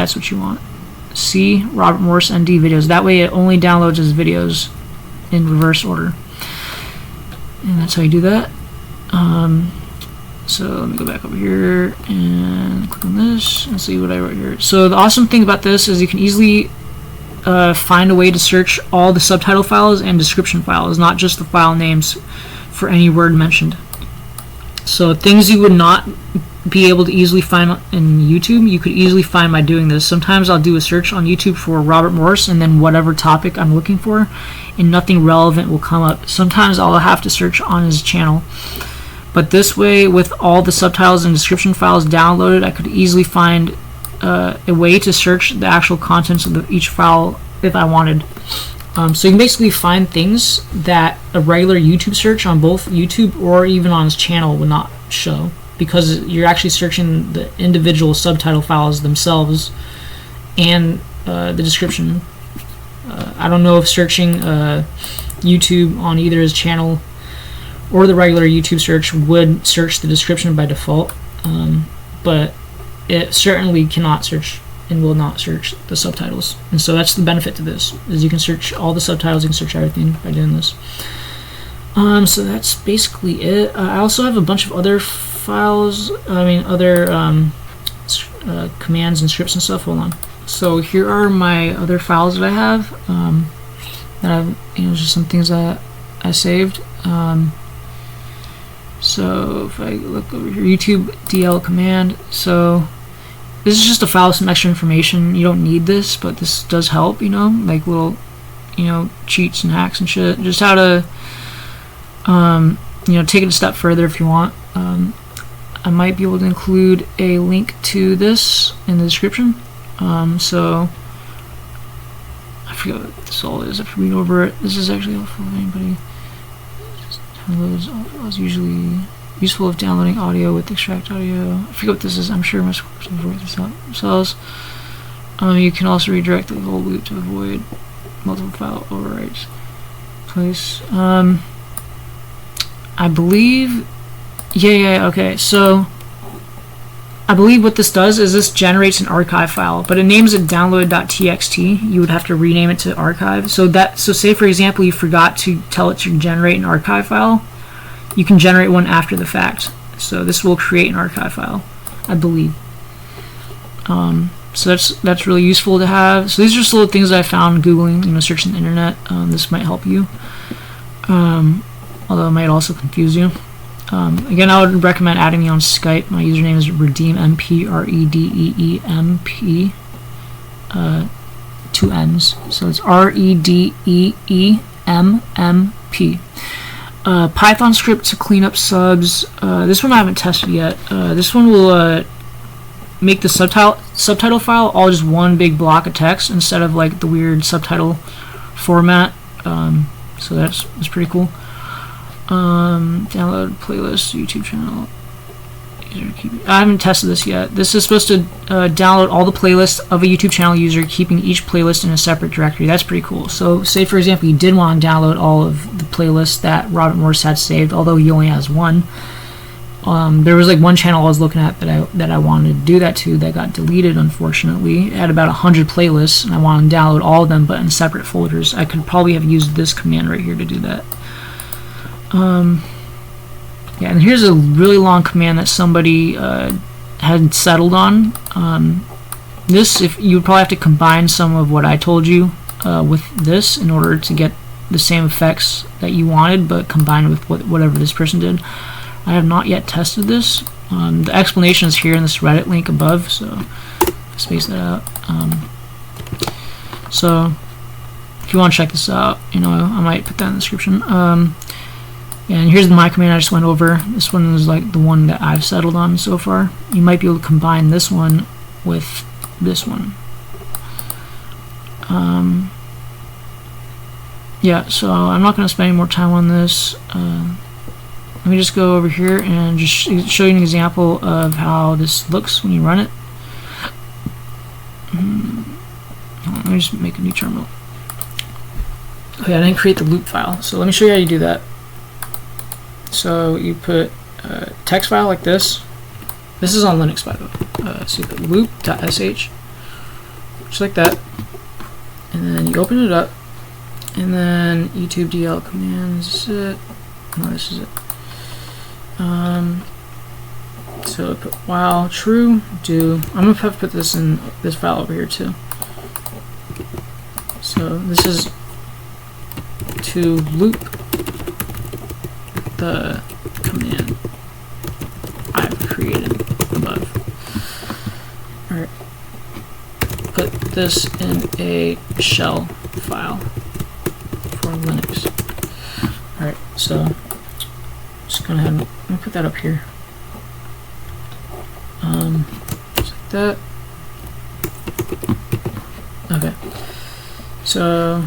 That's what you want. C Robert Morris ND videos. That way it only downloads his videos in reverse order. And that's how you do that. So let me go back over here and click on this and see what I wrote here. So the awesome thing about this is you can easily find a way to search all the subtitle files and description files, not just the file names for any word mentioned. So things you would not be able to easily find in YouTube, you could easily find by doing this. Sometimes I'll do a search on YouTube for Robert Morris and then whatever topic I'm looking for, and nothing relevant will come up. Sometimes I'll have to search on his channel. But this way, with all the subtitles and description files downloaded, I could easily find a way to search the actual contents of each file if I wanted. So you can basically find things that a regular YouTube search on both YouTube or even on his channel would not show, because you're actually searching the individual subtitle files themselves and the description. I don't know if searching YouTube on either his channel or the regular YouTube search would search the description by default, but it certainly cannot search and will not search the subtitles. And so that's the benefit to this, is you can search all the subtitles, you can search everything by doing this. So that's basically it. I also have a bunch of other files, other commands and scripts and stuff. Hold on. So here are my other files that I have, that I've, just some things that I saved. So if I look over here, YouTube DL command. So this is just a file with some extra information. You don't need this, but this does help, like little, cheats and hacks and shit. Just how to, take it a step further if you want. I might be able to include a link to this in the description. So I forget what this all is. I have to read over it. This is actually helpful if anybody downloads. Is usually useful if downloading audio with extract audio. I forget what this is. I'm sure most courses have worked this out themselves. You can also redirect the whole loop to avoid multiple file overwrites. Place. I believe. Yeah. Okay. So I believe what this does is this generates an archive file, but it names it download.txt. You would have to rename it to archive. So say for example you forgot to tell it to generate an archive file, you can generate one after the fact. So this will create an archive file, I believe. So that's really useful to have. So these are just little things that I found Googling, searching the internet. This might help you, although it might also confuse you. Again, I would recommend adding me on Skype. My username is redeemmp, redeemp, 2 M's. So it's redeemmp. Python script to clean up subs. This one I haven't tested yet. This one will make the subtitle file all just one big block of text instead of like the weird subtitle format. So that's pretty cool. Download playlist, YouTube channel. I haven't tested this yet. This is supposed to download all the playlists of a YouTube channel user, keeping each playlist in a separate directory. That's pretty cool. So say for example you did want to download all of the playlists that Robert Morris had saved, although he only has one. There was like one channel I was looking at that I wanted to do that to that got deleted, unfortunately. It had about 100 playlists and I wanted to download all of them but in separate folders. I could probably have used this command right here to do that. Yeah, and here's a really long command that somebody had settled on. If you would probably have to combine some of what I told you with this in order to get the same effects that you wanted, but combined with whatever this person did. I have not yet tested this. The explanation is here in this Reddit link above, so space that out. So if you want to check this out, I might put that in the description. And here's my command I just went over. This one is like the one that I've settled on so far. You might be able to combine this one with this one. Yeah, so I'm not going to spend any more time on this. Let me just go over here and just show you an example of how this looks when you run it. Let me just make a new terminal. Okay, I didn't create the loop file, so let me show you how you do that. So you put a text file like this. This is on Linux, by the way. So you put loop.sh. just like that. And then you open it up, and then YouTube DL commands it. No, this is it. So put while true do. I'm gonna have to put this in this file over here too. So this is to loop the command I've created above. Alright. Put this in a shell file for Linux. Alright, so just go ahead and let me put that up here. Just like that. Okay. So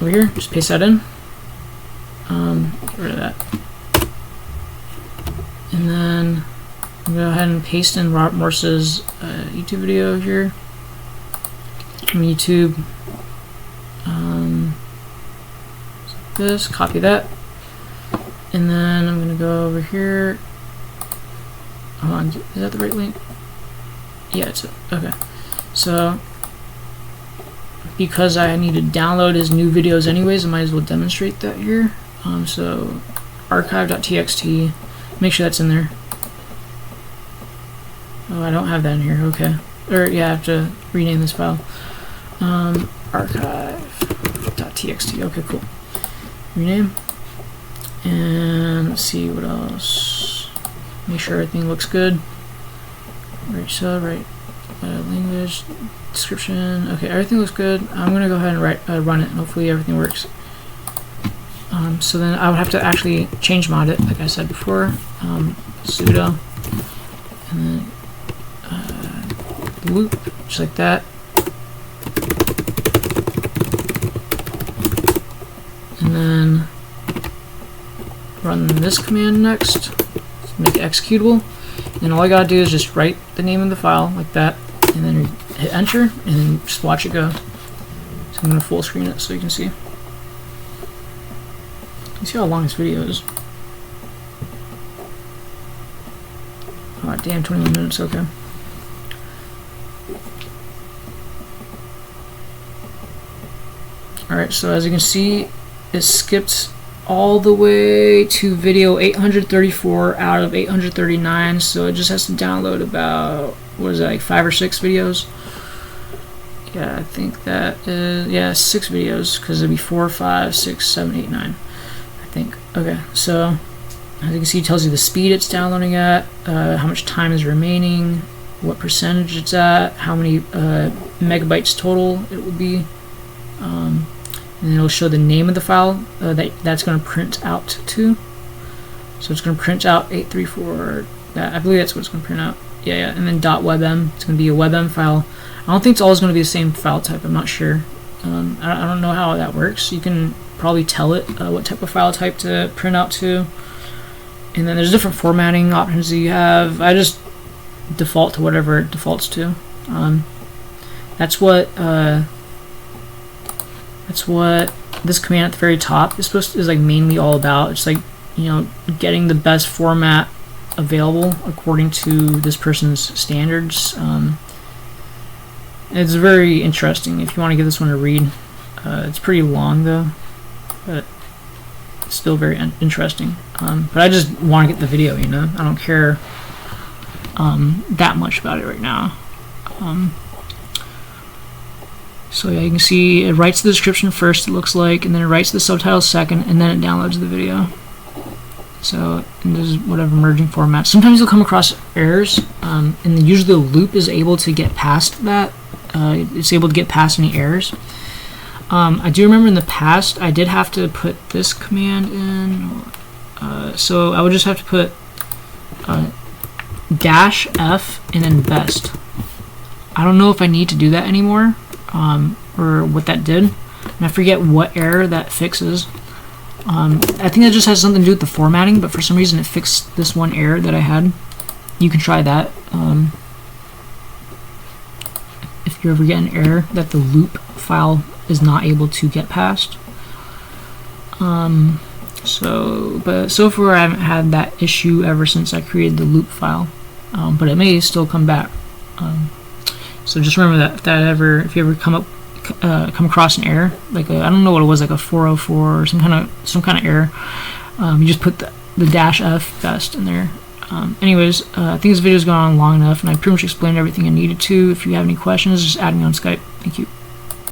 over here, just paste that in. Get rid of that. And then I'm gonna go ahead and paste in Robert Morse's YouTube video here from YouTube. Like this, copy that, and then I'm gonna go over here. Hold on, is that the right link? Yeah, it's okay. So because I need to download his new videos anyways, I might as well demonstrate that here. So archive.txt, make sure that's in there. Oh, I don't have that in here, okay. Or yeah, I have to rename this file. Archive.txt, okay, cool. Rename. And let's see what else. Make sure everything looks good. Right sub, right language, description. Okay, everything looks good. I'm gonna go ahead and run it, and hopefully everything works. So then I would have to actually change mod it, like I said before. Sudo, and then loop, just like that. And then run this command next to make it executable. And all I gotta do is just write the name of the file like that, and then hit enter, and then just watch it go. So I'm gonna full screen it so you can see. You see how long this video is. Oh damn, 21 minutes, okay. Alright, so as you can see, it skipped all the way to video 834 out of 839, so it just has to download about, what is that, like 5 or 6 videos? Yeah, I think that is, yeah, 6 videos, because it'd be 4, 5, 6, 7, 8, 9, I think. Okay, so as you can see, it tells you the speed it's downloading at, how much time is remaining, what percentage it's at, how many megabytes total it will be, and it'll show the name of the file that's going to print out to. So it's going to print out 834. I believe that's what it's going to print out. Yeah, and then .webm. It's going to be a webm file. I don't think it's always going to be the same file type. I'm not sure. I don't know how that works. You can probably tell it what type of file type to print out to. And then there's different formatting options that you have. I just default to whatever it defaults to. That's what this command at the very top is like mainly all about. It's like, you know, getting the best format available according to this person's standards. It's very interesting if you want to give this one a read. It's pretty long though, but it's still very interesting. But I just want to get the video, you know. I don't care that much about it right now. So yeah, you can see it writes the description first, it looks like, and then it writes the subtitles second, and then it downloads the video. So, and this is whatever merging format. Sometimes you'll come across errors, and then usually the loop is able to get past that. It's able to get past any errors. I do remember in the past I did have to put this command in. So I would just have to put -F and then best. I don't know if I need to do that anymore. Or what that did, and I forget what error that fixes. I think that just has something to do with the formatting, but for some reason it fixed this one error that I had. You can try that if you ever get an error that the loop file is not able to get past. But so far I haven't had that issue ever since I created the loop file, but it may still come back. So just remember that if you ever come across an error, like I don't know what it was, like a 404 or some kind of error, you just put the -f best in there. Anyways, I think this video's gone on long enough, and I pretty much explained everything I needed to. If you have any questions, just add me on Skype. Thank you.